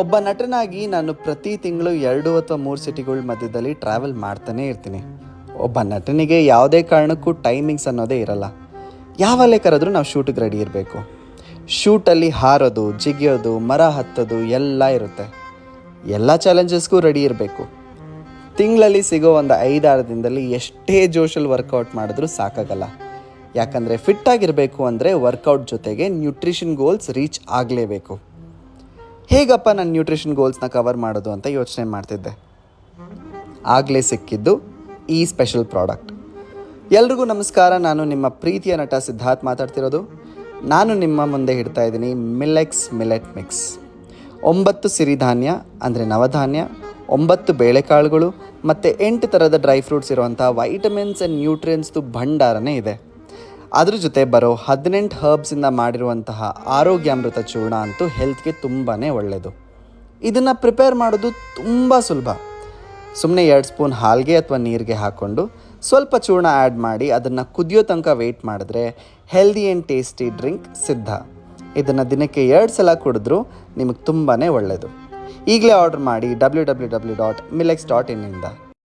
ಒಬ್ಬ ನಟನಾಗಿ ನಾನು ಪ್ರತಿ ತಿಂಗಳು 2 ಅಥವಾ 3 ಸಿಟಿಗಳ ಮಧ್ಯದಲ್ಲಿ ಟ್ರಾವೆಲ್ ಮಾಡ್ತಾನೇ ಇರ್ತೀನಿ. ಒಬ್ಬ ನಟನಿಗೆ ಯಾವುದೇ ಕಾರಣಕ್ಕೂ ಟೈಮಿಂಗ್ಸ್ ಅನ್ನೋದೇ ಇರಲ್ಲ. ಯಾವಲ್ಲೇ ಕರೆದ್ರೂ ನಾವು ಶೂಟಿಗೆ ರೆಡಿ ಇರಬೇಕು. ಶೂಟಲ್ಲಿ ಹಾರೋದು, ಜಿಗಿಯೋದು, ಮರ ಹತ್ತೋದು ಎಲ್ಲ ಇರುತ್ತೆ. ಎಲ್ಲ ಚಾಲೆಂಜಸ್ಗೂ ರೆಡಿ ಇರಬೇಕು. ತಿಂಗಳಲ್ಲಿ ಸಿಗೋ ಒಂದು 5-6 ದಿನದಲ್ಲಿ ಎಷ್ಟೇ ಜೋಶಲ್ಲಿ ವರ್ಕೌಟ್ ಮಾಡಿದ್ರೂ ಸಾಕಾಗಲ್ಲ. ಯಾಕಂದರೆ ಫಿಟ್ಟಾಗಿರಬೇಕು ಅಂದರೆ ವರ್ಕೌಟ್ ಜೊತೆಗೆ ನ್ಯೂಟ್ರಿಷನ್ ಗೋಲ್ಸ್ ರೀಚ್ ಆಗಲೇಬೇಕು. ಹೇಗಪ್ಪ ನಾನು ನ್ಯೂಟ್ರಿಷನ್ ಗೋಲ್ಸ್ನ ಕವರ್ ಮಾಡೋದು ಅಂತ ಯೋಚನೆ ಮಾಡ್ತಿದ್ದೆ. ಆಗಲೇ ಸಿಕ್ಕಿದ್ದು ಈ ಸ್ಪೆಷಲ್ ಪ್ರಾಡಕ್ಟ್. ಎಲ್ರಿಗೂ ನಮಸ್ಕಾರ. ನಾನು ನಿಮ್ಮ ಪ್ರೀತಿಯ ನಟ ಸಿದ್ಧಾರ್ಥ್ ಮಾತಾಡ್ತಿರೋದು. ನಾನು ನಿಮ್ಮ ಮುಂದೆ ಇಡ್ತಾ ಇದ್ದೀನಿ ಮಿಲ್ಲೆಕ್ಸ್ ಮಿಲೆಟ್ ಮಿಕ್ಸ್. 9 ಸಿರಿಧಾನ್ಯ ಅಂದರೆ ನವಧಾನ್ಯ, 9 ಬೇಳೆಕಾಳುಗಳು ಮತ್ತು 8 ಥರದ ಡ್ರೈ ಫ್ರೂಟ್ಸ್ ಇರುವಂಥ ವೈಟಮಿನ್ಸ್ ಆ್ಯಂಡ್ ನ್ಯೂಟ್ರಿಯನ್ಸ್ದು ಭಂಡಾರನೇ ಇದೆ. ಅದ್ರ ಜೊತೆ ಬರೋ 18 ಹರ್ಬ್ಸಿಂದ ಮಾಡಿರುವಂತಹ ಆರೋಗ್ಯಾಮೃತ ಚೂರ್ಣ ಅಂತೂ ಹೆಲ್ತ್ಗೆ ತುಂಬಾ ಒಳ್ಳೆಯದು. ಇದನ್ನು ಪ್ರಿಪೇರ್ ಮಾಡೋದು ತುಂಬ ಸುಲಭ. ಸುಮ್ಮನೆ 2 ಸ್ಪೂನ್ ಹಾಲಿಗೆ ಅಥವಾ ನೀರಿಗೆ ಹಾಕ್ಕೊಂಡು ಸ್ವಲ್ಪ ಚೂರ್ಣ ಆ್ಯಡ್ ಮಾಡಿ ಅದನ್ನು ಕುದಿಯೋ ತನಕ ವೆಯ್ಟ್ ಮಾಡಿದ್ರೆ ಹೆಲ್ದಿ ಆ್ಯಂಡ್ ಟೇಸ್ಟಿ ಡ್ರಿಂಕ್ ಸಿದ್ಧ. ಇದನ್ನು ದಿನಕ್ಕೆ 2 ಸಲ ಕುಡಿದ್ರೂ ನಿಮಗೆ ತುಂಬಾ ಒಳ್ಳೆಯದು. ಈಗಲೇ ಆರ್ಡರ್ ಮಾಡಿ www.millex.in ಇಂದ.